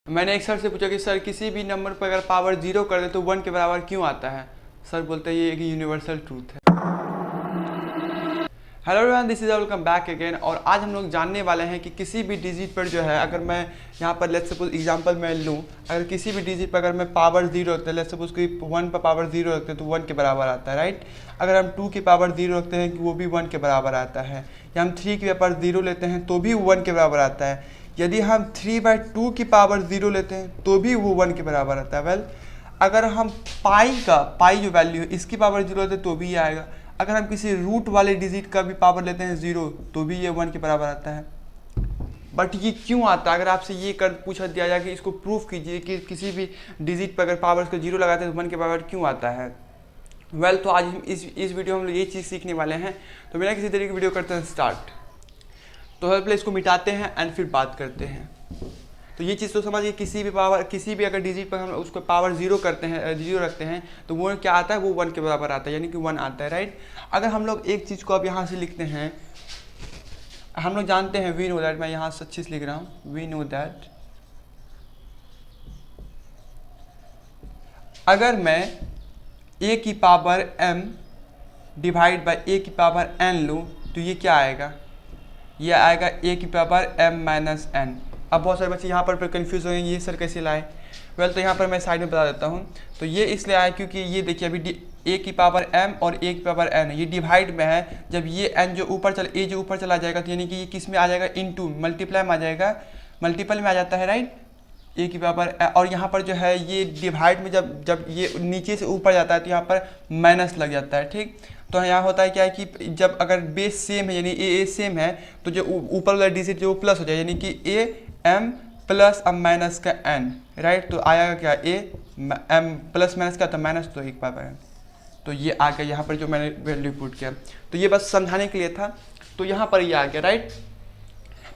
मैंने एक सर से पूछा कि सर किसी भी नंबर पर अगर पावर 0 कर दे तो 1 के बराबर क्यों आता है। सर बोलते हैं ये एक यूनिवर्सल ट्रूथ है। Hello everyone, this is welcome back again. और आज हम लोग जानने वाले हैं कि किसी भी डिजिट पर जो है, अगर मैं यहाँ पर लेट्स सपोज एग्जांपल मैं लूँ, अगर किसी भी डिजिट पर अगर मैं पावर 0 रखते हैं, लेट्स सपोज कि 1 पर पावर 0 रखते हैं तो 1 के बराबर आता है, राइट। अगर हम 2 की पावर 0 रखते हैं कि वो भी 1 के बराबर आता है, या हम 3 की पावर 0 लेते हैं तो भी 1 के बराबर आता है। यदि हम 3/2 की पावर 0 लेते हैं तो भी वो 1 के बराबर आता है। वेल, अगर हम पाई जो वैल्यू है इसकी पावर 0 लेते हैं तो भी ये आएगा। अगर हम किसी रूट वाले डिजिट का भी पावर लेते हैं 0 तो भी ये 1 के बराबर आता है। बट ये क्यों आता है? अगर आपसे ये कर पूछा दिया जाए कि इसको प्रूफ कीजिए कि किसी भी डिजिट पर अगर पावर को 0 लगाते हैं तो 1 के बराबर क्यों आता है। वेल, तो आज हम इस वीडियो में हम लोग ये चीज़ सीखने वाले हैं। तो बिना किसी तरीके की वीडियो करते हैं स्टार्ट। तो पहले इसको मिटाते हैं एंड फिर बात करते हैं। तो ये चीज़ तो समझिए, किसी भी अगर डिजिट पर हम उसको पावर 0 करते हैं, 0 रखते हैं तो वो क्या आता है, वो 1 के बराबर आता है, यानी कि 1 आता है, राइट। अगर हम लोग एक चीज़ को अब यहाँ से लिखते हैं, हम लोग जानते हैं वी नो दैट, मैं यहाँ से अच्छे से लिख रहा हूँ, वी नो दैट अगर मैं a की power m divide by a की पावर n लूँ तो ये क्या आएगा, ये आएगा a की पावर m माइनस n। अब बहुत सारे बच्चे यहाँ पर कंफ्यूज हो गए, ये सर कैसे लाए। वेल, तो यहाँ पर मैं साइड में बता देता हूँ। तो ये इसलिए आया क्योंकि ये देखिए अभी a की पावर m और a की पावर n ये डिवाइड में है। जब ये n जो ऊपर a जो ऊपर चला जाएगा तो यानी कि ये किस में आ जाएगा, इनटू मल्टीप्लाई में आ जाएगा, मल्टीपल में आ जाता है, राइट। a की पावर और यहाँ पर जो है ये डिवाइड में जब ये नीचे से ऊपर जाता है तो यहाँ पर माइनस लग जाता है, ठीक। तो यहाँ होता है क्या है कि जब अगर बेस सेम है यानी a सेम है तो जो ऊपर वाला डिजिट जो प्लस हो जाए, यानी कि a m प्लस अब माइनस का n, राइट। तो आएगा क्या, a m प्लस माइनस का, तो माइनस तो एक पावर n। तो ये आ गया यहाँ पर जो मैंने वैल्यू पुट किया। तो ये बस समझाने के लिए था। तो यहाँ पर ये आ गया, राइट।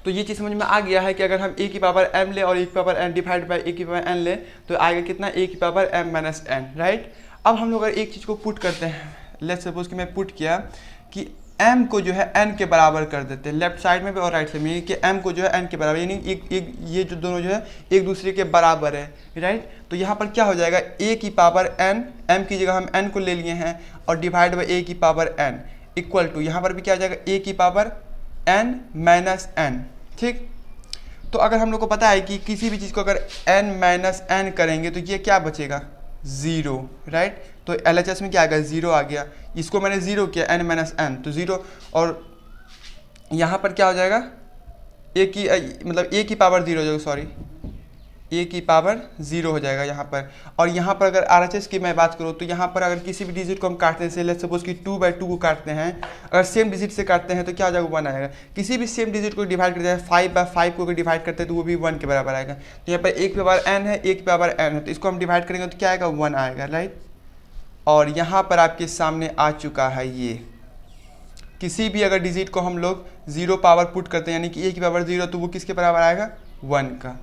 तो ये चीज़ समझ में आ गया है कि अगर हम a की पावर m ले और a की power n divide by a की पावर n ले तो आएगा कितना, a की power m minus n, right. अब हम लोग अगर एक चीज़ को पुट करते हैं, लेट्स सपोज कि मैं पुट किया कि m को जो है n के बराबर कर देते हैं, लेफ्ट साइड में भी और राइट साइड में, कि m को जो है n के बराबर, यानी ये जो दोनों जो है एक दूसरे के बराबर है, राइट। तो यहाँ पर क्या हो जाएगा, a की पावर n, m की जगह हम n को ले लिए हैं, और डिवाइड बाई a की पावर n इक्वल टू यहाँ पर भी क्या हो जाएगा, a की पावर n माइनस n, ठीक। तो अगर हम लोग को पता है कि किसी भी चीज़ को अगर n माइनस n करेंगे तो ये क्या बचेगा, 0, राइट। तो LHS में क्या आ गया, 0 आ गया। इसको मैंने 0 किया, n माइनस n तो 0, और यहाँ पर क्या हो जाएगा, मतलब a की पावर 0 हो जाएगा, सॉरी a की पावर 0 हो जाएगा यहाँ पर। और यहाँ पर अगर RHS की मैं बात करूँ तो यहाँ पर अगर किसी भी डिजिट को हम काटते हैं, लेट्स सपोज कि 2/2 को काटते हैं, अगर सेम डिजिट से काटते हैं तो क्या हो जाएगा, 1 आएगा। किसी भी सेम डिजिट को डिवाइड करते हैं, 5/5 को अगर डिवाइड करते हैं तो वो भी 1 के बराबर आएगा। तो यहाँ पर a की पावर n है, a की पावर n है, तो इसको हम डिवाइड करेंगे तो क्या आएगा, 1 आएगा, राइट। और यहाँ पर आपके सामने आ चुका है ये, किसी भी अगर डिजिट को हम लोग 0 पावर पुट करते हैं, यानी कि a की पावर 0, तो वो किसके बराबर आएगा, 1 का।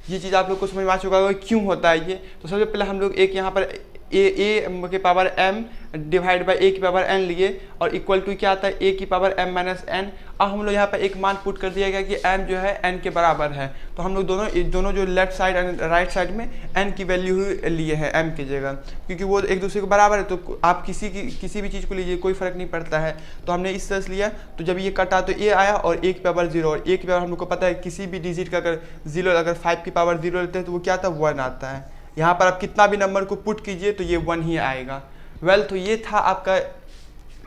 ये चीज़ आप लोग को समझ में आ चुका होगा क्यों होता है ये। तो सबसे पहले हम लोग एक यहाँ पर a के power m divide by a की पावर n लिए, और इक्वल टू क्या आता है, a की पावर m माइनस n। अब हम लोग यहाँ पर एक मान पुट कर दिया गया कि m जो है n के बराबर है, तो हम लोग दोनों जो left side and right side में n की वैल्यू लिए हैं m की जगह, क्योंकि वो एक दूसरे के बराबर है। तो आप किसी भी चीज़ को लीजिए, कोई फर्क नहीं पड़ता है। तो हमने इस तरह से लिया, तो जब ये कटा तो a आया और a की पावर 0, और a की पावर हम लोग को पता है किसी भी डिजिट का अगर 0 अगर 5 की पावर 0 लेते हैं तो वो क्या आता है, 1 आता है। यहाँ पर आप कितना भी नंबर को पुट कीजिए तो ये 1 ही आएगा। वेल, तो ये था आपका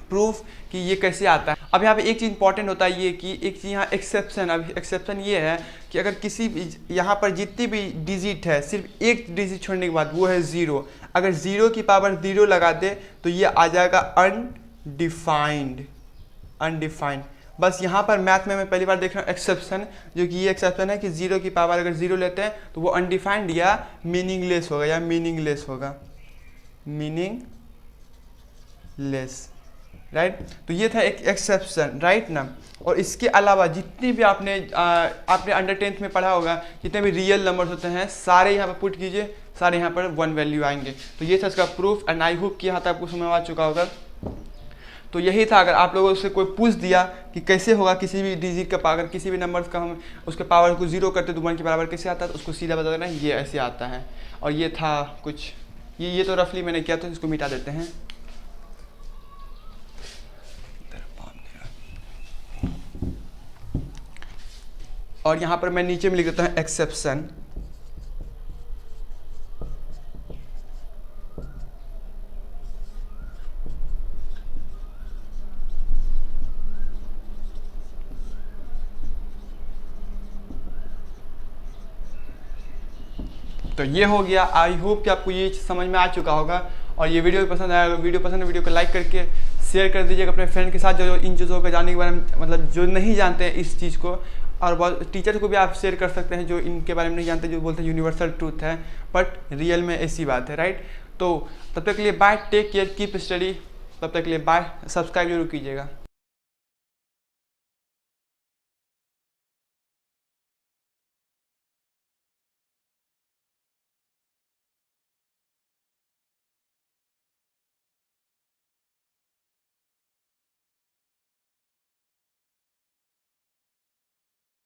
प्रूफ कि ये कैसे आता है। अब यहाँ पे एक चीज़ इंपॉर्टेंट होता है ये कि एक चीज़ यहाँ एक्सेप्शन, अब एक्सेप्शन ये है कि अगर किसी भी यहाँ पर जितनी भी डिजिट है सिर्फ एक डिजिट छोड़ने के बाद वो है 0, अगर 0 की पावर 0 लगा दे तो ये आ जाएगा अनडिफाइंड। बस यहाँ पर मैथ में मैं पहली बार देख रहा हूँ एक्सेप्शन, जो कि ये एक्सेप्शन है कि 0 की पावर अगर 0 लेते हैं तो वो अनडिफाइंड या मीनिंगलेस होगा, मीनिंगलेस, राइट। तो ये था एक एक्सेप्शन, राइट ना। और इसके अलावा जितनी भी आपने अंडर 10th में पढ़ा होगा, जितने भी रियल नंबर्स होते हैं सारे यहाँ पर पुट कीजिए, सारे यहाँ पर 1 वैल्यू आएंगे। तो ये था इसका प्रूफ, एंड आई होप कि यहाँ तक आपको समझ आ चुका होगा। तो यही था। अगर आप लोगों से कोई पूछ दिया कि कैसे होगा किसी भी डिजिट का पावर, किसी भी नंबर का हम उसके पावर को जीरो करते तो 1 के बराबर कैसे आता है, तो उसको सीधा बता देना ये ऐसे आता है। और ये था कुछ, ये तो रफली मैंने किया था, इसको मिटा देते हैं। और यहाँ पर मैं नीचे में लिख देता हूँ एक्सेप्शन। तो ये हो गया। आई होप कि आपको ये समझ में आ चुका होगा। और ये वीडियो पसंद आया, वीडियो पसंद है वीडियो को लाइक करके शेयर कर दीजिएगा अपने फ्रेंड के साथ जो इन चीज़ों को जानने के बारे में, मतलब जो नहीं जानते हैं इस चीज़ को। और बहुत टीचर को भी आप शेयर कर सकते हैं जो इनके बारे में नहीं जानते, जो बोलते हैं यूनिवर्सल ट्रूथ है, बट रियल में ऐसी बात है, राइट। तो तब तक के लिए bye, take care, keep study. तब तक के लिए बाय, सब्सक्राइब जरूर कीजिएगा।